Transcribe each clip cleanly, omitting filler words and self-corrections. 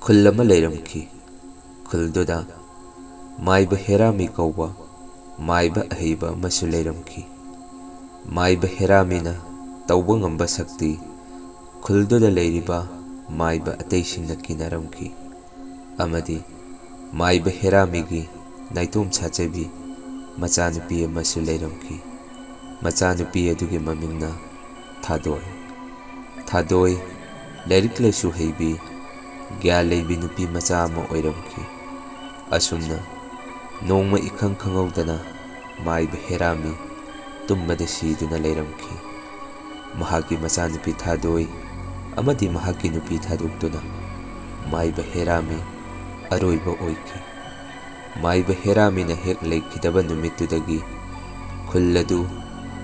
ꯈꯨꯜ ꯑꯃ ꯂꯩꯔꯝꯈꯤ꯫ ꯈꯨꯜꯗꯨꯗ ꯃꯥꯏꯕ ꯍꯦꯔꯥꯃꯤ ꯀꯧꯕ ꯃꯥꯏꯕ ꯑꯍꯩꯕ ꯑꯃꯁꯨ ꯂꯩꯔꯝꯈꯤ꯫ ꯃꯥꯏꯕ ꯍꯦꯔꯥꯃꯤꯅ ꯇꯧꯕ ꯉꯝꯕ ꯁꯛꯇꯤ ꯈꯨꯜꯗꯨꯗ ꯂꯩꯔꯤꯕ ꯃꯥꯏꯕ ꯑꯇꯩꯁꯤꯡꯅ ꯀꯤꯅꯔꯝꯈꯤ꯫ ꯑꯃꯗꯤ ꯃꯥꯏꯕ ꯍꯦꯔꯥꯃꯤꯒꯤ ꯅꯥꯏꯇꯣꯝ ꯁꯥꯖꯕꯤ ꯃꯆꯥꯅꯨꯄꯤ ꯑꯃꯁꯨ ꯂꯩꯔꯝꯈꯤ꯫ ꯃꯆꯥꯅꯨꯄꯤ ꯑꯗꯨꯒꯤ ꯃꯃꯤꯡꯅ ꯊꯥꯗꯣꯏ꯫ ꯊꯥꯗꯣꯏ ꯂꯥꯏꯔꯤꯛ ꯂꯥꯏꯁꯨ ꯍꯩꯕꯤ, ꯒ꯭ꯌꯥꯟ ꯂꯩꯕꯤ ꯅꯨꯄꯤ ꯃꯆꯥ ꯑꯃ ꯑꯣꯏꯔꯝꯈꯤ꯫ ꯑꯁꯨꯝꯅ ꯅꯣꯡꯃ ꯏꯈꯪ ꯈꯪꯍꯧꯗꯅ ꯃꯥꯏꯕ ꯍꯦꯔꯥꯃꯤ ꯇꯨꯝꯕꯗ ꯁꯤꯗꯨꯅ ꯂꯩꯔꯝꯈꯤ꯫ ꯃꯍꯥꯛꯀꯤ ꯃꯆꯥꯅꯨꯄꯤ ꯊꯥꯗꯣꯏ ꯑꯃꯗꯤ ꯃꯍꯥꯛꯀꯤ ꯅꯨꯄꯤ ꯊꯥꯗꯣꯛꯇꯨꯅ ꯃꯥꯏꯕ ꯍꯦꯔꯥꯃꯤ ꯑꯔꯣꯏꯕ ꯑꯣꯏꯈꯤ꯫ ꯃꯥꯏꯕ ꯍꯦꯔꯥꯃꯤꯅ ꯍꯦꯛ ꯂꯩꯈꯤꯗꯕ ꯅꯨꯃꯤꯠꯇꯨꯗꯒꯤ ꯈꯨꯜ ꯑꯗꯨ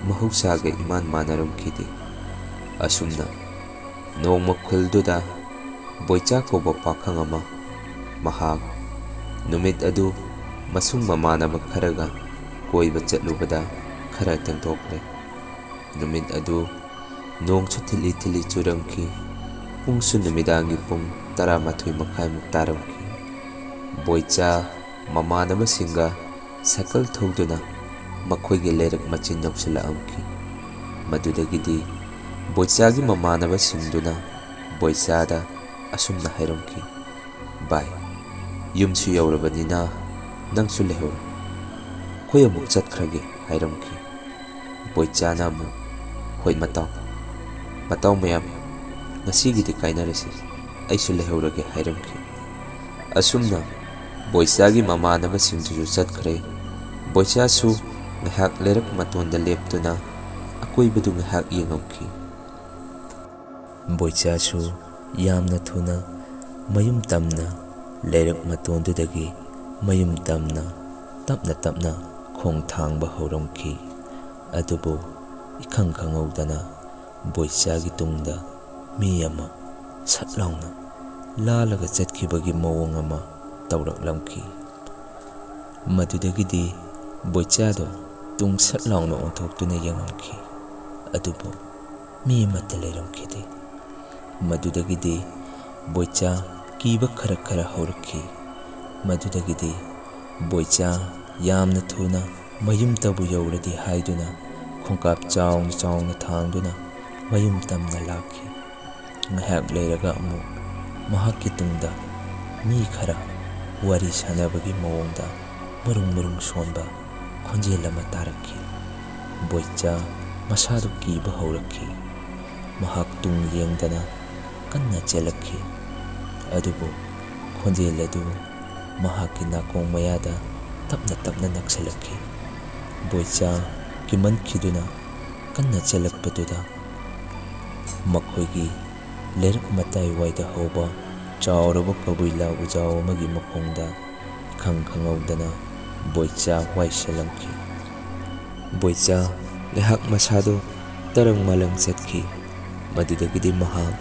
ꯃꯍꯧꯁꯥꯒ ꯏꯃꯥꯟ ꯃꯥꯟꯅꯔꯝꯈꯤꯗꯦ꯫ ꯑꯁꯨꯝꯅ ꯅꯣꯡꯃ ꯈꯨꯜꯗꯨꯗ ꯕꯣꯏꯆꯥ ꯀꯧꯕ ꯄꯥꯈꯪ ꯑꯃ, ꯃꯍꯥꯛ ꯅꯨꯃꯤꯠ ꯑꯗꯨ ꯃꯁꯨꯡ ꯃꯃꯥꯟꯅꯕ ꯈꯔꯒ ꯀꯣꯏꯕ ꯆꯠꯂꯨꯕꯗ ꯈꯔ ꯊꯦꯡꯗꯣꯛꯈ꯭ꯔꯦ꯫ ꯅꯨꯃꯤꯠ ꯑꯗꯨ ꯅꯣꯡꯁꯨ ꯊꯤꯠꯂꯤ ꯊꯤꯠꯂꯤ ꯆꯨꯔꯝꯈꯤ꯫ ꯄꯨꯡꯁꯨ ꯅꯨꯃꯤꯗꯥꯡꯒꯤ ꯄꯨꯡ 12:30 ꯇꯥꯔꯝꯈꯤ꯫ ꯕꯣꯏꯆꯥ ꯃꯃꯥꯟꯅꯕꯁꯤꯡꯒ ꯁꯥꯏꯀꯜ ꯊꯧꯗꯨꯅ ꯃꯈꯣꯏꯒꯤ ꯂꯩꯔꯛ ꯃꯆꯤꯟ ꯌꯧꯁꯤꯜꯂꯛꯑꯝꯈꯤ꯫ ꯃꯗꯨꯗꯒꯤꯗꯤ ꯕꯣꯏꯆꯥꯒꯤ ꯃꯃꯥꯟꯅꯕꯁꯤꯡꯗꯨꯅ ꯕꯣꯏꯆꯥꯗ ꯑꯁꯨꯝꯅ ꯍꯥꯏꯔꯝꯈꯤ, "ꯚꯥꯏ, ꯌꯨꯝꯁꯨ ꯌꯧꯔꯕꯅꯤꯅ ꯅꯪꯁꯨ ꯂꯩꯍꯧꯔꯣ, ꯑꯩꯈꯣꯏ ꯑꯃꯨꯛ ꯆꯠꯈ꯭ꯔꯒꯦ" ꯍꯥꯏꯔꯝꯈꯤ꯫ ꯕꯣꯏꯆꯥꯅ ꯑꯃꯨꯛ, "ꯍꯣꯏ ꯃꯇꯥꯎ ꯃꯌꯥꯝ, ꯉꯁꯤꯒꯤꯗꯤ ꯀꯥꯏꯅꯔꯁꯤ, ꯑꯩꯁꯨ ꯂꯩꯍꯧꯔꯒꯦ" ꯍꯥꯏꯔꯝꯈꯤ꯫ ꯑꯁꯨꯝꯅ ꯕꯣꯏꯆꯥꯒꯤ ꯃꯃꯥꯟꯅꯕꯁꯤꯡꯗꯨꯁꯨ ꯆꯠꯈ꯭ꯔꯦ꯫ ꯕꯣꯏꯆꯥꯁꯨ ꯉꯥꯏꯍꯥꯛ ꯂꯩꯔꯛ ꯃꯇꯣꯟꯗ ꯂꯦꯞꯇꯨꯅ ꯑꯀꯣꯏꯕꯗꯨ ꯉꯥꯏꯍꯥꯛ ꯌꯦꯡꯉꯝꯈꯤ꯫ ꯕꯣꯏꯆꯥꯁꯨ ꯌꯥꯝꯅ ꯊꯨꯅ ꯃꯌꯨꯝ ꯇꯝꯅ ꯂꯩꯔꯛ ꯃꯇꯣꯟꯗꯨꯗꯒꯤ ꯃꯌꯨꯝ ꯇꯝꯅ ꯇꯞꯅ ꯇꯞꯅ ꯈꯣꯡ ꯊꯥꯡꯕ ꯍꯧꯔꯝꯈꯤ꯫ ꯑꯗꯨꯕꯨ ꯏꯈꯪ ꯈꯪꯍꯧꯗꯅ ꯕꯣꯏꯆꯥꯒꯤ ꯇꯨꯡꯗ ꯃꯤ ꯑꯃ ꯁꯠ ꯂꯥꯎꯅ ꯂꯥꯜꯂꯒ ꯆꯠꯈꯤꯕꯒꯤ ꯃꯑꯣꯡ ꯑꯃ ꯇꯧꯔꯛꯂꯝꯈꯤ꯫ ꯃꯗꯨꯗꯒꯤꯗꯤ ꯕꯣꯏꯆꯥꯗꯣ ꯇꯨꯡ ꯁꯠ ꯂꯥꯎꯅ ꯑꯣꯟꯊꯣꯛꯇꯨꯅ ꯌꯦꯡꯉꯝꯈꯤ꯫ ꯑꯗꯨꯕꯨ ꯃꯤ ꯑꯃꯠꯇ ꯂꯩꯔꯝꯈꯤꯗꯦ꯫ ꯃꯗꯨꯗꯒꯤꯗꯤ ꯕꯣꯏꯆꯥ ꯀꯤꯕ ꯈꯔ ꯍꯧꯔꯛꯈꯤ꯫ ꯃꯗꯨꯗꯒꯤꯗꯤ ꯕꯣꯏꯆꯥ ꯌꯥꯝꯅ ꯊꯨꯅ ꯃꯌꯨꯝꯇꯕꯨ ꯌꯧꯔꯗꯤ ꯍꯥꯏꯗꯨꯅ ꯈꯣꯡꯀꯥꯞ ꯆꯥꯎꯅ ꯆꯥꯎꯅ ꯊꯥꯡꯗꯨꯅ ꯃꯌꯨꯝ ꯇꯝꯅ ꯂꯥꯛꯈꯤ꯫ ꯉꯥꯏꯍꯥꯛ ꯂꯩꯔꯒ ꯑꯃꯨꯛ ꯃꯍꯥꯛꯀꯤ ꯇꯨꯡꯗ ꯃꯤ ꯈꯔ ꯋꯥꯔꯤ ꯁꯥꯟꯅꯕꯒꯤ ꯃꯑꯣꯡꯗ ꯃꯔꯨꯡ ꯃꯔꯨꯡ ꯁꯣꯟꯕ ꯈꯣꯟꯖꯦꯜ ꯑꯃ ꯇꯥꯔꯛꯈꯤ꯫ ꯕꯣꯏꯆꯥ ꯃꯁꯥꯗꯨ ꯀꯤꯕ ꯍꯧꯔꯛꯈꯤ꯫ ꯃꯍꯥꯛ ꯇꯨꯡ ꯌꯦꯡꯗꯅ ꯀꯟꯅ ꯆꯦꯜꯂꯛꯈꯤ꯫ ꯑꯗꯨꯕꯨ ꯈꯣꯟꯖꯦꯜ ꯑꯗꯨ ꯃꯍꯥꯛꯀꯤ ꯅꯥꯀꯣꯡ ꯃꯌꯥꯗ ꯇꯞꯅ ꯇꯞꯅ ꯅꯛꯁꯤꯜꯂꯛꯈꯤ꯫ ꯕꯣꯏꯆꯥ ꯀꯤꯃꯟꯈꯤꯗꯨꯅ ꯀꯟꯅ ꯆꯦꯜꯂꯛꯄꯗꯨꯗ ꯃꯈꯣꯏꯒꯤ ꯂꯩꯔꯛ ꯃꯇꯥꯏꯋꯥꯏꯗ ꯍꯧꯕ ꯆꯥꯎꯔꯕ ꯀꯕꯨꯏꯂꯥ ꯎꯖꯥꯎ ꯑꯃꯒꯤ ꯃꯈꯣꯡꯗ ꯏꯈꯪ ꯈꯪꯍꯧꯗꯅ ꯕꯣꯏꯆꯥ ꯋꯥꯏꯁꯤꯜꯂꯝꯈꯤ꯫ ꯕꯣꯏꯆꯥ ꯉꯥꯏꯍꯥꯛ ꯃꯁꯥꯗꯨ ꯇꯔꯪ ꯃꯥꯂꯪ ꯆꯠꯈꯤ꯫ ꯃꯗꯨꯗꯒꯤꯗꯤ ꯃꯍꯥꯛ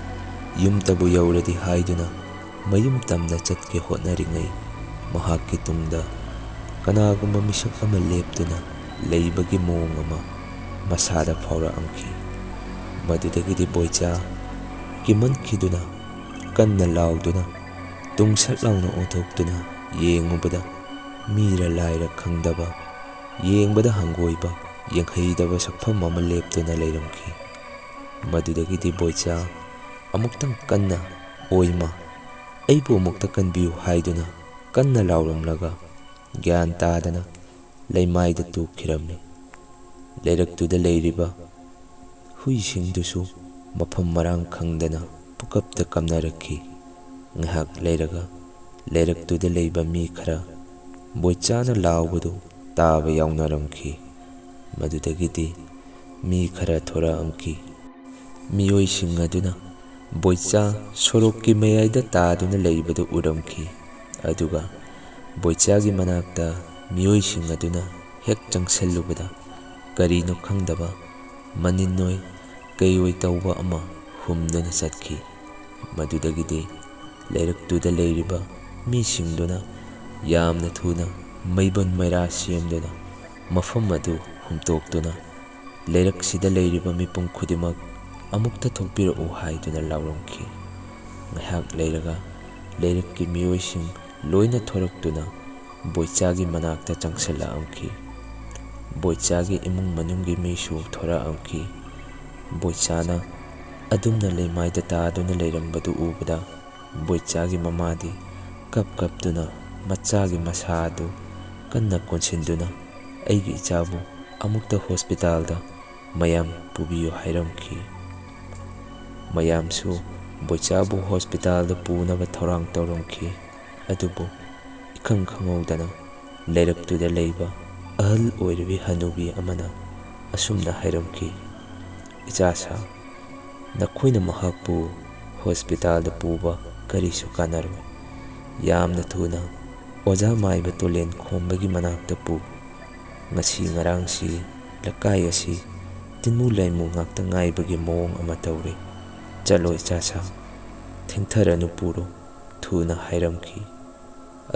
ꯌꯨꯝꯇꯕꯨ ꯌꯧꯔꯗꯤ ꯍꯥꯏꯗꯨꯅ ꯃꯌꯨꯝ ꯇꯝꯅ ꯆꯠꯀꯦ ꯍꯣꯠꯅꯔꯤꯉꯩ ꯃꯍꯥꯛꯀꯤ ꯇꯨꯡꯗ ꯀꯅꯥꯒꯨꯝꯕ ꯃꯤꯁꯛ ꯑꯃ ꯂꯦꯞꯇꯨꯅ ꯂꯩꯕꯒꯤ ꯃꯑꯣꯡ ꯑꯃ ꯃꯁꯥꯗ ꯐꯥꯎꯔꯛꯑꯝꯈꯤ꯫ ꯃꯗꯨꯗꯒꯤꯗꯤ ꯕꯣꯏꯆꯥ ꯀꯤꯃꯟꯈꯤꯗꯨꯅ ꯀꯟꯅ ꯂꯥꯎꯗꯨꯅ ꯇꯨꯡ ꯁꯠ ꯂꯥꯎꯅ ꯑꯣꯟꯊꯣꯛꯇꯨꯅ ꯌꯦꯡꯉꯨꯕꯗ ꯃꯤꯔ ꯂꯥꯏꯔ ꯈꯪꯗꯕ, ꯌꯦꯡꯕꯗ ꯍꯪꯒꯣꯏꯕ, ꯌꯦꯡꯍꯩꯗꯕ ꯁꯛꯐꯝ ꯑꯃ ꯂꯦꯞꯇꯨꯅ ꯂꯩꯔꯝꯈꯤ꯫ ꯃꯗꯨꯗꯒꯤꯗꯤ ꯕꯣꯏꯆꯥ ꯑꯃꯨꯛꯇꯪ ꯀꯟꯅ, "ꯑꯣꯏꯃꯥ, ꯑꯩꯕꯨ ꯑꯃꯨꯛꯇ ꯀꯟꯕꯤꯌꯨ" ꯍꯥꯏꯗꯨꯅ ꯀꯟꯅ ꯂꯥꯎꯔꯝꯂꯒ ꯒ꯭ꯌꯥꯟ ꯇꯥꯗꯅ ꯂꯩꯃꯥꯏꯗ ꯇꯨꯈꯤꯔꯝꯃꯤ꯫ ꯂꯩꯔꯛꯇꯨꯗ ꯂꯩꯔꯤꯕ ꯍꯨꯏꯁꯤꯡꯗꯨꯁꯨ ꯃꯐꯝ ꯃꯔꯥꯡ ꯈꯪꯗꯅ ꯄꯨꯀꯞꯇ ꯀꯞꯅꯔꯛꯈꯤ꯫ ꯉꯥꯏꯍꯥꯛ ꯂꯩꯔꯒ ꯂꯩꯔꯛꯇꯨꯗ ꯂꯩꯕ ꯃꯤ ꯈꯔ ꯕꯣꯏꯆꯥꯅ ꯂꯥꯎꯕꯗꯨ ꯇꯥꯕ ꯌꯥꯎꯅꯔꯝꯈꯤ꯫ ꯃꯗꯨꯗꯒꯤꯗꯤ ꯃꯤ ꯈꯔ ꯊꯣꯔꯛꯑꯝꯈꯤ꯫ ꯃꯤꯑꯣꯏꯁꯤꯡ ꯑꯗꯨꯅ ꯕꯣꯏꯆꯥ ꯁꯣꯔꯣꯛꯀꯤ ꯃꯌꯥꯏꯗ ꯇꯥꯗꯨꯅ ꯂꯩꯕꯗꯨ ꯎꯔꯝꯈꯤ꯫ ꯑꯗꯨꯒ ꯕꯣꯏꯆꯥꯒꯤ ꯃꯅꯥꯛꯇ ꯃꯤꯑꯣꯏꯁꯤꯡ ꯑꯗꯨꯅ ꯍꯦꯛ ꯆꯪꯁꯤꯜꯂꯨꯕꯗ ꯀꯔꯤꯅꯣ ꯈꯪꯗꯕ ꯃꯅꯤꯟꯑꯣꯏ ꯀꯩꯑꯣꯏ ꯇꯧꯕ ꯑꯃ ꯍꯨꯝꯗꯨꯅ ꯆꯠꯈꯤ꯫ ꯃꯗꯨꯗꯒꯤꯗꯤ ꯂꯩꯔꯛꯇꯨꯗ ꯂꯩꯔꯤꯕ ꯃꯤꯁꯤꯡꯗꯨꯅ ꯌꯥꯝꯅ ꯊꯨꯅ ꯃꯩꯕꯨꯟ ꯃꯩꯔꯥ ꯁꯦꯝꯗꯨꯅ ꯃꯐꯝ ꯑꯗꯨ ꯍꯨꯝꯇꯣꯛꯇꯨꯅ ꯂꯩꯔꯛꯁꯤꯗ ꯂꯩꯔꯤꯕ ꯃꯤꯄꯨꯝ ꯈꯨꯗꯤꯡꯃꯛ ꯑꯃꯨꯛꯇ ꯊꯣꯛꯄꯤꯔꯛꯎ ꯍꯥꯏꯗꯨꯅ ꯂꯥꯎꯔꯝꯈꯤ꯫ ꯉꯥꯏꯍꯥꯛ ꯂꯩꯔꯒ ꯂꯩꯔꯛꯀꯤ ꯃꯤꯑꯣꯏꯁꯤꯡ ꯂꯣꯏꯅ ꯊꯣꯔꯛꯇꯨꯅ ꯕꯣꯏꯆꯥꯒꯤ ꯃꯅꯥꯛꯇ ꯆꯪꯁꯤꯜꯂꯛꯑꯝꯈꯤ꯫ ꯕꯣꯏꯆꯥꯒꯤ ꯏꯃꯨꯡ ꯃꯅꯨꯡꯒꯤ ꯃꯤꯁꯨ ꯊꯣꯔꯛꯑꯝꯈꯤ꯫ ꯕꯣꯏꯆꯥꯅ ꯑꯗꯨꯝꯅ ꯂꯩꯃꯥꯏꯗ ꯇꯥꯗꯨꯅ ꯂꯩꯔꯝꯕꯗꯨ ꯎꯕꯗ ꯕꯣꯏꯆꯥꯒꯤ ꯃꯃꯥꯗꯤ ꯀꯞꯇꯨꯅ ꯃꯆꯥꯒꯤ ꯃꯁꯥ ꯑꯗꯨ ꯀꯟꯅ ꯀꯣꯟꯁꯤꯟꯗꯨꯅ ꯑꯩꯒꯤ ꯏꯆꯥꯕꯨ ꯑꯃꯨꯛꯇ ꯍꯣꯁꯄꯤꯇꯥꯜꯗ ꯃꯌꯥꯝ ꯄꯨꯕꯤꯌꯨ ꯍꯥꯏꯔꯝꯈꯤ꯫ ꯃꯌꯥꯝꯁꯨ ꯕꯣꯏꯆꯥꯕꯨ ꯍꯣꯁꯄꯤꯇꯥꯜꯗ ꯄꯨꯅꯕ ꯊꯧꯔꯥꯡ ꯇꯧꯔꯝꯈꯤ꯫ ꯑꯗꯨꯕꯨ ꯏꯈꯪ ꯈꯪꯍꯧꯗꯅ ꯂꯩꯔꯛꯇꯨꯗ ꯂꯩꯕ ꯑꯍꯜ ꯑꯣꯏꯔꯕꯤ ꯍꯅꯨꯕꯤ ꯑꯃꯅ ꯑꯁꯨꯝꯅ ꯍꯥꯏꯔꯝꯈꯤ, "ꯏꯆꯥꯁꯥ, ꯅꯈꯣꯏꯅ ꯃꯍꯥꯛꯄꯨ ꯍꯣꯁꯄꯤꯇꯥꯜꯗ ꯄꯨꯕ ꯀꯔꯤꯁꯨ ꯀꯥꯟꯅꯔꯣꯏ꯫ ꯌꯥꯝꯅ ꯊꯨꯅ ꯑꯣꯖꯥ ꯃꯥꯏꯕ ꯇꯣꯂꯦꯟ ꯈꯣꯝꯕꯒꯤ ꯃꯅꯥꯛꯇ ꯄꯨ꯫ ꯉꯁꯤ ꯉꯔꯥꯡꯁꯤ ꯂꯩꯀꯥꯏ ꯑꯁꯤ ꯇꯤꯟꯃꯨ ꯂꯩꯃꯨ ꯉꯥꯛꯇ ꯉꯥꯏꯕꯒꯤ ꯃꯑꯣꯡ ꯑꯃ ꯇꯧꯔꯦ꯫ ꯆꯠꯂꯣ ꯏꯆꯥꯁꯥ, ꯊꯦꯡꯊꯔꯅꯨ ꯄꯨꯔꯣ", ꯊꯨꯅ ꯍꯥꯏꯔꯝꯈꯤ꯫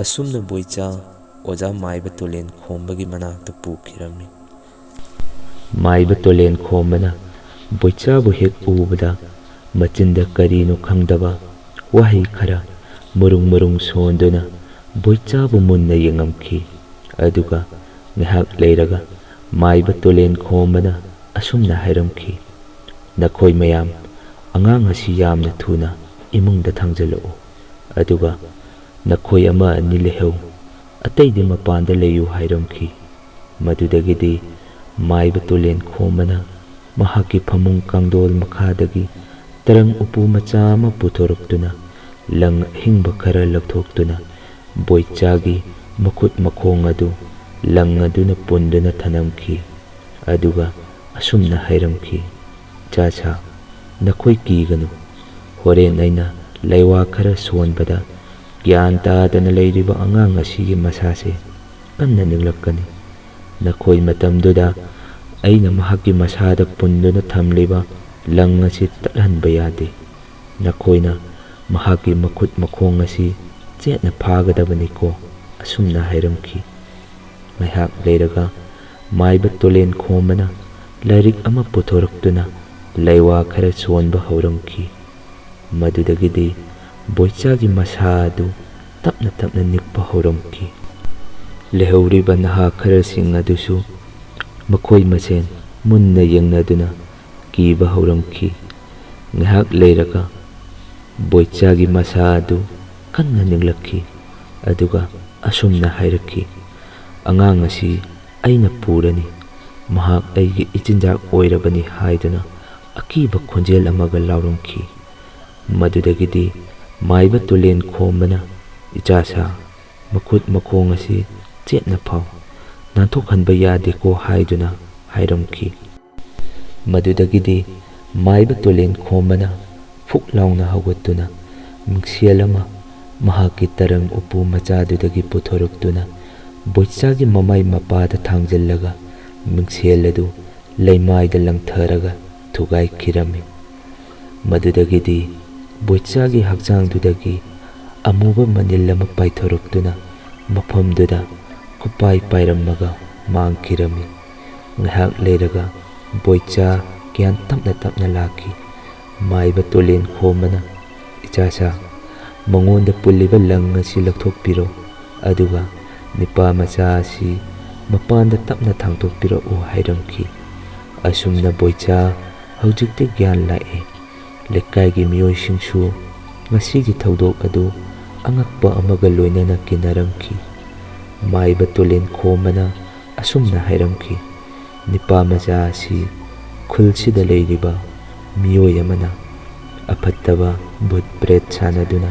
ꯑꯁꯨꯝꯅ ꯕꯣꯏꯆꯥ ꯑꯣꯖꯥ ꯃꯥꯏꯕ ꯇꯣꯂꯦꯟ ꯈꯣꯝꯕꯒꯤ ꯃꯅꯥꯛꯇ ꯄꯨꯈꯤꯔꯝꯃꯤ꯫ ꯃꯥꯏꯕ ꯇꯣꯂꯦꯟ ꯈꯣꯝꯕꯅ ꯕꯣꯏꯆꯥꯕꯨ ꯍꯦꯛ ꯎꯕꯗ ꯃꯆꯤꯟꯗ ꯀꯔꯤꯅꯣ ꯈꯪꯗꯕ ꯋꯥꯍꯩ ꯈꯔ ꯃꯔꯨꯡ ꯃꯔꯨꯡ ꯁꯣꯟꯗꯨꯅ ꯕꯣꯏꯆꯥꯕꯨ ꯃꯨꯟꯅ ꯌꯦꯡꯉꯝꯈꯤ꯫ ꯑꯗꯨꯒ ꯉꯥꯏꯍꯥꯛ ꯂꯩꯔꯒ ꯃꯥꯏꯕ ꯇꯣꯂꯦꯟ ꯈꯣꯝꯕꯅ ꯑꯁꯨꯝꯅ ꯍꯥꯏꯔꯝꯈꯤ, "ꯅꯈꯣꯏ ꯃꯌꯥꯝ ꯑꯉꯥꯡ ꯑꯁꯤ ꯌꯥꯝꯅ ꯊꯨꯅ ꯏꯃꯨꯡꯗ ꯊꯥꯡꯖꯜꯂꯛꯎ꯫ ꯑꯗꯨꯒ ꯅꯈꯣꯏ ꯑꯃ ꯑꯅꯤ ꯂꯩꯍꯧ, ꯑꯇꯩꯗꯤ ꯃꯄꯥꯟꯗ ꯂꯩꯌꯨ" ꯍꯥꯏꯔꯝꯈꯤ꯫ ꯃꯗꯨꯗꯒꯤꯗꯤ ꯃꯥꯏꯕ ꯇꯣꯂꯦꯟ ꯈꯣꯝꯕꯅ ꯃꯍꯥꯛꯀꯤ ꯐꯃꯨꯡ ꯀꯥꯡꯗꯣꯜ ꯃꯈꯥꯗꯒꯤ ꯇꯔꯪ ꯎꯄꯨ ꯃꯆꯥ ꯑꯃ ꯄꯨꯊꯣꯔꯛꯇꯨꯅ ꯂꯪ ꯑꯍꯤꯡꯕ ꯈꯔ ꯂꯧꯊꯣꯛꯇꯨꯅ ꯕꯣꯏꯆꯥꯒꯤ ꯃꯈꯨꯠ ꯃꯈꯣꯡ ꯑꯗꯨ ꯂꯪ ꯑꯗꯨꯅ ꯄꯨꯟꯗꯨꯅ ꯊꯅꯝꯈꯤ꯫ ꯑꯗꯨꯒ ꯑꯁꯨꯝꯅ ꯍꯥꯏꯔꯝꯈꯤ, "ꯏꯆꯥꯁꯥ, ꯅꯈꯣꯏ ꯀꯤꯒꯅꯨ꯫ ꯍꯣꯔꯦꯟ ꯑꯩꯅ ꯂꯩꯋꯥ ꯈꯔ ꯁꯣꯟꯕꯗ ꯒ꯭ꯌꯥꯟ ꯇꯥꯗꯅ ꯂꯩꯔꯤꯕ ꯑꯉꯥꯡ ꯑꯁꯤꯒꯤ ꯃꯁꯥꯁꯦ ꯀꯟꯅ ꯅꯤꯛꯂꯛꯀꯅꯤ꯫ ꯅꯈꯣꯏ ꯃꯇꯝꯗꯨꯗ ꯑꯩꯅ ꯃꯍꯥꯛꯀꯤ ꯃꯁꯥꯗ ꯄꯨꯟꯗꯨꯅ ꯊꯝꯂꯤꯕ ꯂꯪ ꯑꯁꯤ ꯇꯠꯍꯟꯕ ꯌꯥꯗꯦ꯫ ꯅꯈꯣꯏꯅ ꯃꯍꯥꯛꯀꯤ ꯃꯈꯨꯠ ꯃꯈꯣꯡ ꯑꯁꯤ ꯆꯦꯠꯅ ꯐꯥꯒꯗꯕꯅꯤꯀꯣ", ꯑꯁꯨꯝꯅ ꯍꯥꯏꯔꯝꯈꯤ꯫ ꯉꯥꯏꯍꯥꯛ ꯂꯩꯔꯒ ꯃꯥꯏꯕ ꯇꯣꯂꯦꯟ ꯈꯣꯝꯕꯅ ꯂꯥꯏꯔꯤꯛ ꯑꯃ ꯄꯨꯊꯣꯔꯛꯇꯨꯅ ꯂꯩꯋꯥ ꯈꯔ ꯁꯣꯟꯕ ꯍꯧꯔꯝꯈꯤ꯫ ꯃꯗꯨꯗꯒꯤꯗꯤ ꯕꯣꯏꯆꯥꯒꯤ ꯃꯁꯥ ꯑꯗꯨ ꯇꯞꯅ ꯇꯞꯅ ꯅꯤꯛꯄ ꯍꯧꯔꯝꯈꯤ꯫ ꯂꯩꯍꯧꯔꯤꯕ ꯅꯍꯥ ꯈꯔꯁꯤꯡ ꯑꯗꯨꯁꯨ ꯃꯈꯣꯏ ꯃꯁꯦꯟ ꯃꯨꯟꯅ ꯌꯦꯡꯅꯗꯨꯅ ꯀꯤꯕ ꯍꯧꯔꯝꯈꯤ꯫ ꯉꯥꯏꯍꯥꯛ ꯂꯩꯔꯒ ꯕꯣꯏꯆꯥꯒꯤ ꯃꯁꯥ ꯑꯗꯨ ꯀꯟꯅ ꯅꯤꯛꯂꯛꯈꯤ꯫ ꯑꯗꯨꯒ ꯑꯁꯨꯝꯅ ꯍꯥꯏꯔꯛꯈꯤ, "ꯑꯉꯥꯡ ꯑꯁꯤ ꯑꯩꯅ ꯄꯨꯔꯅꯤ, ꯃꯍꯥꯛ ꯑꯩꯒꯤ ꯏꯆꯤꯟꯖꯥꯛ ꯑꯣꯏꯔꯕꯅꯤ" ꯍꯥꯏꯗꯨꯅ ꯑꯀꯤꯕ ꯈꯣꯟꯖꯦꯜ ꯑꯃꯒ ꯂꯥꯎꯔꯝꯈꯤ꯫ ꯃꯗꯨꯗꯒꯤꯗꯤ ꯃꯥꯏꯕ ꯇꯣꯂꯦꯟ ꯈꯣꯝꯕꯅ, "ꯏꯆꯥꯁꯥ, ꯃꯈꯨꯠ ꯃꯈꯣꯡ ꯑꯁꯤ ꯆꯦꯠꯅ ꯐꯥꯎ, ꯅꯥꯟꯊꯣꯛꯍꯟꯕ ꯌꯥꯗꯦꯀꯣ" ꯍꯥꯏꯗꯨꯅ ꯍꯥꯏꯔꯝꯈꯤ꯫ ꯃꯗꯨꯗꯒꯤꯗꯤ ꯃꯥꯏꯕ ꯇꯣꯂꯦꯟ ꯈꯣꯝꯕꯅ ꯐꯨꯛ ꯂꯥꯎꯅ ꯍꯧꯒꯠꯇꯨꯅ ꯃꯤꯡꯁꯦꯜ ꯑꯃ ꯃꯍꯥꯛꯀꯤ ꯇꯔꯪ ꯎꯄꯨ ꯃꯆꯥꯗꯨꯗꯒꯤ ꯄꯨꯊꯣꯔꯛꯇꯨꯅ ꯕꯣꯏꯆꯥꯒꯤ ꯃꯃꯥꯏ ꯃꯄꯥꯗ ꯊꯥꯡꯖꯤꯜꯂꯒ ꯃꯤꯡꯁꯦꯜ ꯑꯗꯨ ꯂꯩꯃꯥꯏꯗ ꯂꯪꯊꯔꯒ ꯊꯨꯒꯥꯏꯈꯤꯔꯝꯃꯤ꯫ ꯃꯗꯨꯗꯒꯤꯗꯤ ꯕꯣꯏꯆꯥꯒꯤ ꯍꯛꯆꯥꯡꯗꯨꯗꯒꯤ ꯑꯃꯨꯕ ꯃꯅꯤꯜ ꯑꯃ ꯄꯥꯏꯊꯣꯔꯛꯇꯨꯅ ꯃꯐꯝꯗꯨꯗ ꯈꯨꯠꯄꯥꯏ ꯄꯥꯏꯔꯝꯃꯒ ꯃꯥꯡꯈꯤꯔꯝꯃꯤ꯫ ꯉꯥꯏꯍꯥꯛ ꯂꯩꯔꯒ ꯕꯣꯏꯆꯥ ꯒ꯭ꯌꯥꯟ ꯇꯞꯅ ꯇꯞꯅ ꯂꯥꯛꯈꯤ꯫ ꯃꯥꯏꯕ ꯇꯣꯂꯦꯟ ꯈꯣꯝꯕꯅ, "ꯏꯆꯥꯁꯥ, ꯃꯉꯣꯟꯗ ꯄꯨꯜꯂꯤꯕ ꯂꯪ ꯑꯁꯤ ꯂꯧꯊꯣꯛꯄꯤꯔꯣ, ꯑꯗꯨꯒ ꯅꯤꯄꯥ ꯃꯆꯥ ꯑꯁꯤ ꯃꯄꯥꯟꯗ ꯇꯞꯅ ꯊꯥꯡꯇꯣꯛꯄꯤꯔꯛꯎ" ꯍꯥꯏꯔꯝꯈꯤ꯫ ꯑꯁꯨꯝꯅ ꯕꯣꯏꯆꯥ ꯍꯧꯖꯤꯛꯇꯤ ꯒ꯭ꯌꯥꯟ ꯂꯥꯛꯑꯦ꯫ ꯂꯩꯀꯥꯏꯒꯤ ꯃꯤꯑꯣꯏꯁꯤꯡꯁꯨ ꯉꯁꯤꯒꯤ ꯊꯧꯗꯣꯛ ꯑꯗꯨ ꯑꯉꯛꯄ ꯑꯃꯒ ꯂꯣꯏꯅꯅ ꯀꯤꯅꯔꯝꯈꯤ꯫ ꯃꯥꯏꯕ ꯇꯣꯂꯦꯟ ꯈꯣꯝꯕꯅ ꯑꯁꯨꯝꯅ ꯍꯥꯏꯔꯝꯈꯤ, "ꯅꯤꯄꯥ ꯃꯆꯥ ꯑꯁꯤ ꯈꯨꯜꯁꯤꯗ ꯂꯩꯔꯤꯕ ꯃꯤꯑꯣꯏ ꯑꯃꯅ ꯑꯐꯠꯇꯕ ꯚꯨꯠ ꯄ꯭ꯔꯦꯠ ꯁꯥꯟꯅꯗꯨꯅ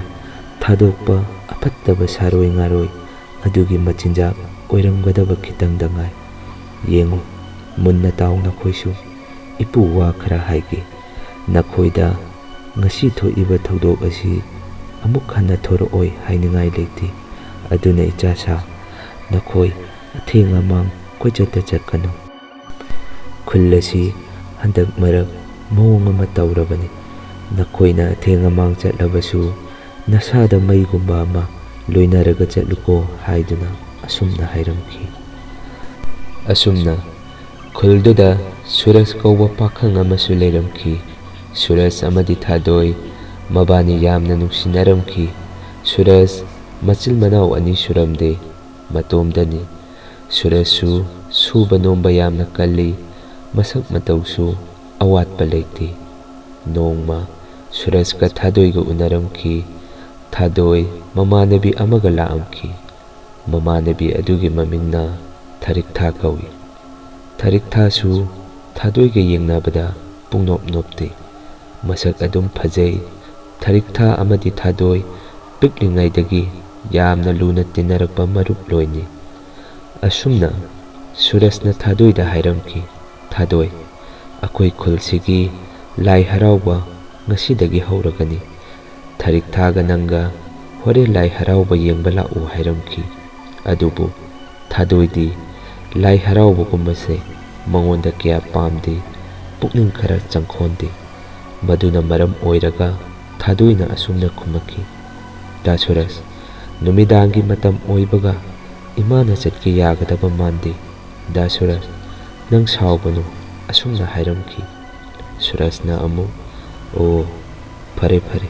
ꯊꯥꯗꯣꯛꯄ ꯑꯐꯠꯇꯕ ꯁꯥꯔꯣꯏ ꯉꯥꯔꯣꯏ ꯑꯗꯨꯒꯤ ꯃꯆꯤꯟꯖꯥꯛ ꯑꯣꯏꯔꯝꯒꯗꯕ ꯈꯤꯇꯪꯗ ꯉꯥꯏ꯫ ꯌꯦꯡꯉꯨ, ꯃꯨꯟꯅ ꯇꯥꯎ ꯅꯈꯣꯏꯁꯨ꯫ ꯏꯄꯨ ꯋꯥ ꯈꯔ ꯍꯥꯏꯒꯦ꯫ ꯅꯈꯣꯏꯗ ꯉꯁꯤ ꯊꯣꯛꯏꯕ ꯊꯧꯗꯣꯛ ꯑꯁꯤ ꯑꯃꯨꯛ ꯍꯟꯅ ꯊꯣꯔꯛꯑꯣꯏ ꯍꯥꯏꯅꯤꯡꯉꯥꯏ ꯂꯩꯇꯦ꯫ ꯑꯗꯨꯅ ꯏꯆꯥꯁꯥ, ꯅꯈꯣꯏ ꯑꯊꯦꯡ ꯑꯃꯥꯡ ꯀꯣꯏꯆꯠꯇ ꯆꯠꯀꯅꯨ꯫ ꯈꯨꯜ ꯑꯁꯤ ꯍꯟꯗꯛ ꯃꯔꯛ ꯃꯑꯣꯡ ꯑꯃ ꯇꯧꯔꯕꯅꯤ꯫ ꯅꯈꯣꯏꯅ ꯑꯊꯦꯡ ꯑꯃꯥꯡ ꯆꯠꯂꯕꯁꯨ ꯅꯁꯥꯗ ꯃꯩꯒꯨꯝꯕ ꯑꯃ ꯂꯣꯏꯅꯔꯒ ꯆꯠꯂꯨꯀꯣ" ꯍꯥꯏꯗꯨꯅ ꯑꯁꯨꯝꯅ ꯍꯥꯏꯔꯝꯈꯤ꯫ ꯑꯁꯨꯝꯅ ꯈꯨꯜꯗꯨꯗ ꯁꯨꯔꯖ ꯀꯧꯕ ꯄꯥꯈꯪ ꯑꯃꯁꯨ ꯂꯩꯔꯝꯈꯤ꯫ ꯁꯨꯔꯖ ꯑꯃꯗꯤ ꯊꯥꯗꯣꯏ ꯃꯕꯥꯅꯤ ꯌꯥꯝꯅ ꯅꯨꯡꯁꯤꯅꯔꯝꯈꯤ꯫ ꯁꯨꯔꯖ ꯃꯆꯤꯜ ꯃꯅꯥꯎ ꯑꯅꯤ ꯁꯨꯔꯝꯗꯦ, ꯃꯇꯣꯝꯗꯅꯤ꯫ ꯁꯨꯔꯖꯁꯨ ꯁꯨꯕ ꯅꯣꯝꯕ ꯌꯥꯝꯅ ꯀꯜꯂꯤ, ꯃꯁꯛ ꯃꯇꯧꯁꯨ ꯑꯋꯥꯠꯄ ꯂꯩꯇꯦ꯫ ꯅꯣꯡꯃ ꯁꯨꯔꯖꯀ ꯊꯥꯗꯣꯏꯒ ꯎꯅꯔꯝꯈꯤ꯫ ꯊꯥꯗꯣꯏ ꯃꯃꯥꯟꯅꯕꯤ ꯑꯃꯒ ꯂꯥꯛꯑꯝꯈꯤ꯫ ꯃꯃꯥꯟꯅꯕꯤ ꯑꯗꯨꯒꯤ ꯃꯃꯤꯡꯅ ꯊꯔꯤꯛꯊꯥ ꯀꯧꯏ꯫ ꯊꯔꯤꯛꯊꯥꯁꯨ ꯊꯥꯗꯣꯏꯒ ꯌꯦꯡꯅꯕꯗ ꯄꯨꯡꯅꯣꯞ ꯅꯣꯞꯇꯦ, ꯃꯁꯛ ꯑꯗꯨꯝ ꯐꯖꯩ꯫ ꯊꯔꯤꯛꯊꯥ ꯑꯃꯗꯤ ꯊꯥꯗꯣꯏ ꯄꯤꯛꯂꯤꯉꯩꯗꯒꯤ ꯌꯥꯝꯅ ꯂꯨꯅ ꯇꯤꯟꯅꯔꯛꯄ ꯃꯔꯨꯞꯂꯣꯏꯅꯤ꯫ ꯑꯁꯨꯝꯅ ꯁꯨꯔꯖꯅ ꯊꯥꯗꯣꯏꯗ ꯍꯥꯏꯔꯝꯈꯤ, ꯊꯥꯗꯣꯏ, ꯑꯩꯈꯣꯏ ꯈꯨꯜꯁꯤꯒꯤ ꯂꯥꯏ ꯍꯔꯥꯎꯕ ꯉꯁꯤꯗꯒꯤ ꯍꯧꯔꯒꯅꯤ꯫ ꯊꯔꯤꯛꯊꯥꯒ ꯅꯪꯒ ꯍꯣꯔꯦꯟ ꯂꯥꯏ ꯍꯔꯥꯎꯕ ꯌꯦꯡꯕ ꯂꯥꯛꯎ ꯍꯥꯏꯔꯝꯈꯤ꯫ ꯑꯗꯨꯕꯨ ꯊꯥꯗꯣꯏꯗꯤ ꯂꯥꯏ ꯍꯔꯥꯎꯕꯒꯨꯝꯕꯁꯦ ꯃꯉꯣꯟꯗ ꯀꯌꯥ ꯄꯥꯝꯗꯦ, ꯄꯨꯛꯅꯤꯡ ꯈꯔ ꯆꯪꯈꯣꯟꯗꯦ꯫ ꯃꯗꯨꯅ ꯃꯔꯝ ꯑꯣꯏꯔꯒ ꯊꯥꯗꯣꯏꯅ ꯑꯁꯨꯝꯅ ꯈꯨꯝꯃꯛꯈꯤ, ꯗꯥ ꯁꯨꯔꯖ, ꯅꯨꯃꯤꯗꯥꯡꯒꯤ ꯃꯇꯝ ꯑꯣꯏꯕꯒ ꯏꯃꯥꯅ ꯆꯠꯀꯦ ꯌꯥꯒꯗꯕ ꯃꯥꯟꯗꯦ꯫ ꯗꯥ ꯁꯨꯔꯖ, ꯅꯪ ꯁꯥꯎꯒꯅꯨ, ꯑꯁꯨꯝꯅ ꯍꯥꯏꯔꯝꯈꯤ꯫ ꯁꯨꯔꯖꯅ ꯑꯃꯨꯛ, ꯑꯣ, ꯐꯔꯦ ꯐꯔꯦ,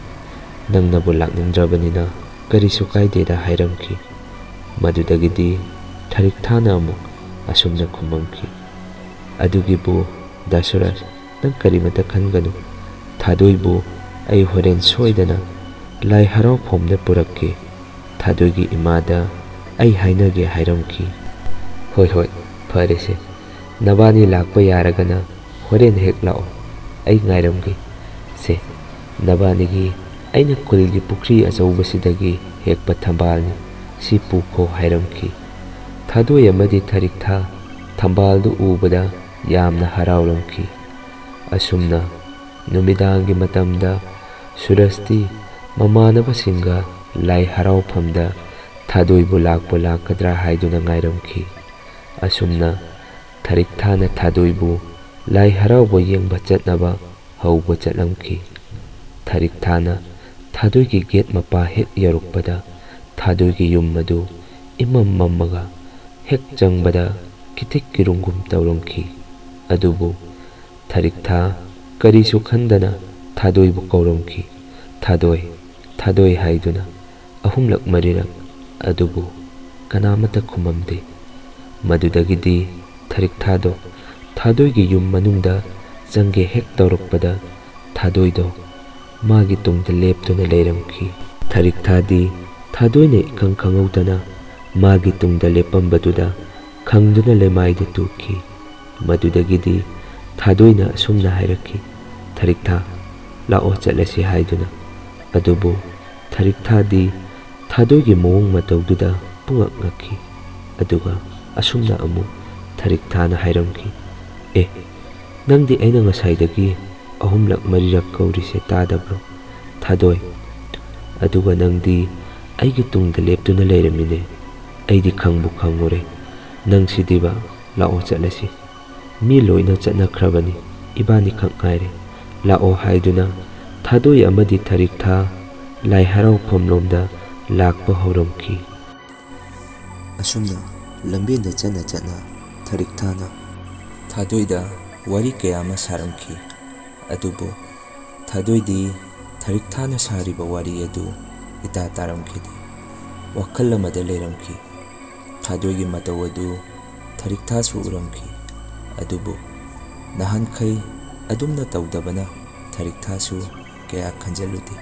ꯅꯪꯅꯕꯨ ꯂꯥꯛꯅꯤꯡꯗ꯭ꯔꯕꯅꯤꯅ ꯀꯔꯤꯁꯨ ꯀꯥꯏꯗꯦꯗ ꯍꯥꯏꯔꯝꯈꯤ꯫ ꯃꯗꯨꯗꯒꯤꯗꯤ ꯊꯔꯤꯛꯊꯥꯅ ꯑꯃꯨꯛ ꯑꯁꯨꯝꯅ ꯈꯨꯝꯃꯝꯈꯤ, ꯑꯗꯨꯒꯤꯕꯨ ꯗꯥ ꯁꯨꯔꯖ, ꯅꯪ ꯀꯔꯤꯃꯇ ꯈꯟꯒꯅꯨ, ꯊꯥꯗꯣꯏꯕꯨ ꯑꯩ ꯍꯣꯔꯦꯟ ꯁꯣꯏꯗꯅ ꯂꯥꯏ ꯍꯔꯥꯎꯐꯝꯗ ꯄꯨꯔꯛꯀꯦ꯫ ꯊꯥꯗꯣꯏꯒꯤ ꯏꯃꯥꯗ ꯑꯩ ꯍꯥꯏꯅꯒꯦ ꯍꯥꯏꯔꯝꯈꯤ꯫ ꯍꯣꯏ ꯍꯣꯏ, ꯐꯔꯦꯁꯦ, ꯅꯕꯥꯅꯤ ꯂꯥꯛꯄ ꯌꯥꯔꯒꯅ ꯍꯣꯔꯦꯟ ꯍꯦꯛ ꯂꯥꯛꯑꯣ, ꯑꯩ ꯉꯥꯏꯔꯝꯒꯦ꯫ ꯁꯦ, ꯅꯕꯥꯅꯤꯒꯤ ꯑꯩꯅ ꯈꯨꯜꯒꯤ ꯄꯨꯈ꯭ꯔꯤ ꯑꯆꯧꯕꯁꯤꯗꯒꯤ ꯍꯦꯛꯄ ꯊꯝꯕꯥꯜꯅꯤ, ꯁꯤ ꯄꯨꯈꯣ ꯍꯥꯏꯔꯝꯈꯤ꯫ ꯊꯥꯗꯣꯏ ꯑꯃꯗꯤ ꯊꯔꯤꯛꯊꯥ ꯊꯝꯕꯥꯜꯗꯨ ꯎꯕꯗ ꯌꯥꯝꯅ ꯍꯔꯥꯎꯔꯝꯈꯤ꯫ ꯑꯁꯨꯝꯅ ꯅꯨꯃꯤꯗꯥꯡꯒꯤ ꯃꯇꯝꯗ ꯁꯨꯔꯖꯇꯤ ꯃꯃꯥꯟꯅꯕꯁꯤꯡꯒ ꯂꯥꯏ ꯍꯔꯥꯎꯐꯝꯗ ꯊꯥꯗꯣꯏꯕꯨ ꯂꯥꯛꯄꯨ ꯂꯥꯛꯀꯗ꯭ꯔꯥ ꯍꯥꯏꯗꯨꯅ ꯉꯥꯏꯔꯝꯈꯤ꯫ ꯑꯁꯨꯝꯅ ꯊꯔꯤꯛꯊꯥꯅ ꯊꯥꯗꯣꯏꯕꯨ ꯂꯥꯏ ꯍꯔꯥꯎꯕ ꯌꯦꯡꯕ ꯆꯠꯅꯕ ꯍꯧꯕ ꯆꯠꯂꯝꯈꯤ꯫ ꯊꯔꯤꯛꯊꯥꯅ ꯊꯥꯗꯣꯏꯒꯤ ꯒꯦꯠ ꯃꯄꯥ ꯍꯦꯛ ꯌꯧꯔꯛꯄꯗ ꯊꯥꯗꯣꯏꯒꯤ ꯌꯨꯝ ꯑꯗꯨ ꯏꯃꯝ ꯃꯝꯃꯒ ꯍꯦꯛ ꯆꯪꯕꯗ ꯀꯤꯊꯤꯛ ꯀꯤꯔꯨꯝꯒꯨꯝ ꯇꯧꯔꯝꯈꯤ꯫ ꯑꯗꯨꯕꯨ ꯊꯔꯤꯛꯊꯥ ꯀꯔꯤꯁꯨ ꯈꯟꯗꯅ ꯊꯥꯗꯣꯏꯕꯨ ꯀꯧꯔꯝꯈꯤ, ꯊꯥꯗꯣꯏ, ꯊꯥꯗꯣꯏ ꯍꯥꯏꯗꯨꯅ ꯑꯍꯨꯝꯂꯛ ꯃꯔꯤꯔꯛ, ꯑꯗꯨꯕꯨ ꯀꯅꯥꯃꯠꯇ ꯈꯨꯝꯃꯝꯗꯦ꯫ ꯃꯗꯨꯗꯒꯤꯗꯤ ꯊꯔꯤꯛꯊꯥꯗꯣ ꯊꯥꯗꯣꯏꯒꯤ ꯌꯨꯝ ꯃꯅꯨꯡꯗ ꯆꯪꯒꯦ ꯍꯦꯛ ꯇꯧꯔꯛꯄꯗ ꯊꯥꯗꯣꯏꯗꯣ ꯃꯥꯒꯤ ꯇꯨꯡꯗ ꯂꯦꯞꯇꯨꯅ ꯂꯩꯔꯝꯈꯤ꯫ ꯊꯔꯤꯛꯊꯥꯗꯤ ꯊꯥꯗꯣꯏꯅ ꯏꯈꯪ ꯈꯪꯍꯧꯗꯅ ꯃꯥꯒꯤ ꯇꯨꯡꯗ ꯂꯦꯞꯄꯝꯕꯗꯨꯗ ꯈꯪꯗꯨꯅ ꯂꯩꯃꯥꯏꯗ ꯇꯨꯈꯤ꯫ ꯃꯗꯨꯗꯒꯤꯗꯤ ꯊꯥꯗꯣꯏꯅ ꯑꯁꯨꯝꯅ ꯍꯥꯏꯔꯛꯈꯤ, ꯊꯔꯤꯛꯊꯥ, ꯂꯥꯛꯑꯣ ꯆꯠꯂꯁꯤ ꯍꯥꯏꯗꯨꯅ꯫ ꯑꯗꯨꯕꯨ ꯊꯔꯤꯛꯊꯥꯗꯤ ꯊꯥꯗꯣꯏꯒꯤ ꯃꯑꯣꯡ ꯃꯇꯧꯗꯨꯗ ꯄꯨꯡꯉꯛ ꯉꯛꯈꯤ꯫ ꯑꯗꯨꯒ ꯑꯁꯨꯝꯅ ꯑꯃꯨꯛ ꯊꯔꯤꯛꯊꯥꯅ ꯍꯥꯏꯔꯝꯈꯤ, ꯑꯦ, ꯅꯪꯗꯤ ꯑꯩꯅ ꯉꯁꯥꯏꯗꯒꯤ ꯑꯍꯨꯝꯂꯛ ꯃꯔꯤꯔꯛ ꯀꯧꯔꯤꯁꯦ ꯇꯥꯗꯕ꯭ꯔꯣ? ꯊꯥꯗꯣꯏ, ꯑꯗꯨꯒ ꯅꯪꯗꯤ ꯑꯩꯒꯤ ꯇꯨꯡꯗ ꯂꯦꯞꯇꯨꯅ ꯂꯩꯔꯝꯃꯤꯅꯦ, ꯑꯩꯗꯤ ꯈꯪꯕꯨ ꯈꯪꯉꯨꯔꯦ꯫ ꯅꯪꯁꯤꯗꯤꯕ, ꯂꯥꯛꯑꯣ ꯆꯠꯂꯁꯤ, ꯃꯤ ꯂꯣꯏꯅ ꯆꯠꯅꯈ꯭ꯔꯕꯅꯤ, ꯏꯕꯥꯅꯤꯈꯛ ꯉꯥꯏꯔꯦ, ꯂꯥꯛꯑꯣ ꯍꯥꯏꯗꯨꯅ ꯊꯥꯗꯣꯏ ꯑꯃꯗꯤ ꯊꯔꯤꯛꯊꯥ ꯂꯥꯏ ꯍꯔꯥꯎꯐꯝ ꯂꯣꯝꯗ ꯂꯥꯛꯄ ꯍꯧꯔꯝꯈꯤ꯫ ꯑꯁꯨꯝꯅ ꯂꯝꯕꯦꯟꯗ ꯆꯠꯅ ꯆꯠꯅ ꯊꯔꯤꯛꯊꯥꯅ ꯊꯥꯗꯣꯏꯗ ꯋꯥꯔꯤ ꯀꯌꯥ ꯑꯃ ꯁꯥꯔꯝꯈꯤ꯫ ꯑꯗꯨꯕꯨ ꯊꯥꯗꯣꯏꯗꯤ ꯊꯔꯤꯛꯊꯥꯅ ꯁꯥꯔꯤꯕ ꯋꯥꯔꯤ ꯑꯗꯨ ꯏꯇꯥ ꯇꯥꯔꯝꯈꯤꯗꯦ, ꯋꯥꯈꯜ ꯑꯃꯗ ꯂꯩꯔꯝꯈꯤ꯫ ꯊꯥꯗꯣꯏꯒꯤ ꯃꯇꯧ ꯑꯗꯨ ꯊꯔꯤꯛꯊꯥꯁꯨ ꯎꯔꯝꯈꯤ꯫ ꯑꯗꯨꯕꯨ ꯅꯍꯥꯟꯈꯩ ꯑꯗꯨꯝꯅ ꯇꯧꯗꯕꯅ ꯊꯔꯤꯛꯊꯥꯁꯨ ꯀꯌꯥ ꯈꯟꯖꯤꯜꯂꯨꯗꯦ꯫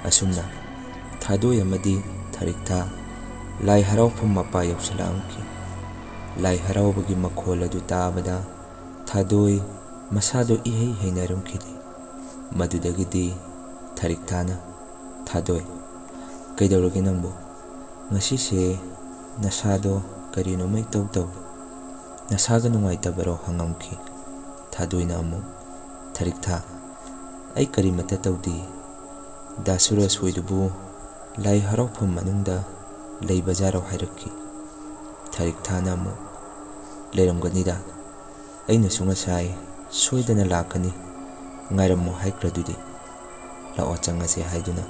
ꯑꯁꯨꯝꯅ ꯊꯥꯗꯣꯏ ꯑꯃꯗꯤ ꯊꯔꯤꯛꯊꯥ ꯂꯥꯏ ꯍꯔꯥꯎꯐꯝ ꯃꯄꯥ ꯌꯧꯁꯤꯜꯂꯛꯑꯝꯈꯤ꯫ ꯂꯥꯏ ꯍꯔꯥꯎꯕꯒꯤ ꯃꯈꯣꯜ ꯑꯗꯨ ꯇꯥꯕꯗ ꯊꯥꯗꯣꯏ ꯃꯁꯥꯗꯣ ꯏꯍꯩ ꯍꯩꯅꯔꯝꯈꯤꯗꯦ꯫ ꯃꯗꯨꯗꯒꯤꯗꯤ ꯊꯔꯤꯛꯊꯥꯅ, ꯊꯥꯗꯣꯏ, ꯀꯩꯗꯧꯔꯒꯦ ꯅꯪꯕꯨ? ꯉꯁꯤꯁꯦ ꯅꯁꯥꯗꯣ ꯀꯔꯤꯅꯣꯃ ꯏꯇꯧ ꯇꯧꯏ, ꯅꯁꯥꯒ ꯅꯨꯡꯉꯥꯏꯇꯕꯔꯣ ꯍꯪꯉꯝꯈꯤ꯫ ꯊꯥꯗꯣꯏꯅ ꯑꯃꯨꯛ, ꯊꯔꯤꯛꯊꯥ, ꯑꯩ ꯀꯔꯤꯃꯠꯇ ꯇꯧꯗꯦ, ꯗꯥ ꯁꯨꯔꯖ ꯍꯣꯏꯗꯨꯕꯨ ꯂꯥꯏ ꯍꯔꯥꯎꯐꯝ ꯃꯅꯨꯡꯗ ꯂꯩꯕꯖꯥꯔꯣ ꯍꯥꯏꯔꯛꯈꯤ꯫ ꯊꯔꯤꯛꯊꯥꯅ ꯑꯃꯨꯛ, ꯂꯩꯔꯝꯒꯅꯤꯗ, ꯑꯩꯅꯁꯨ ꯉꯁꯥꯏ ꯁꯣꯏꯗꯅ ꯂꯥꯛꯀꯅꯤ ꯉꯥꯏꯔꯝꯃꯣ ꯍꯥꯏꯈ꯭ꯔꯗꯨꯗꯤ, ꯂꯥꯛꯑꯣ ꯆꯪꯉꯁꯤ ꯍꯥꯏꯗꯨꯅ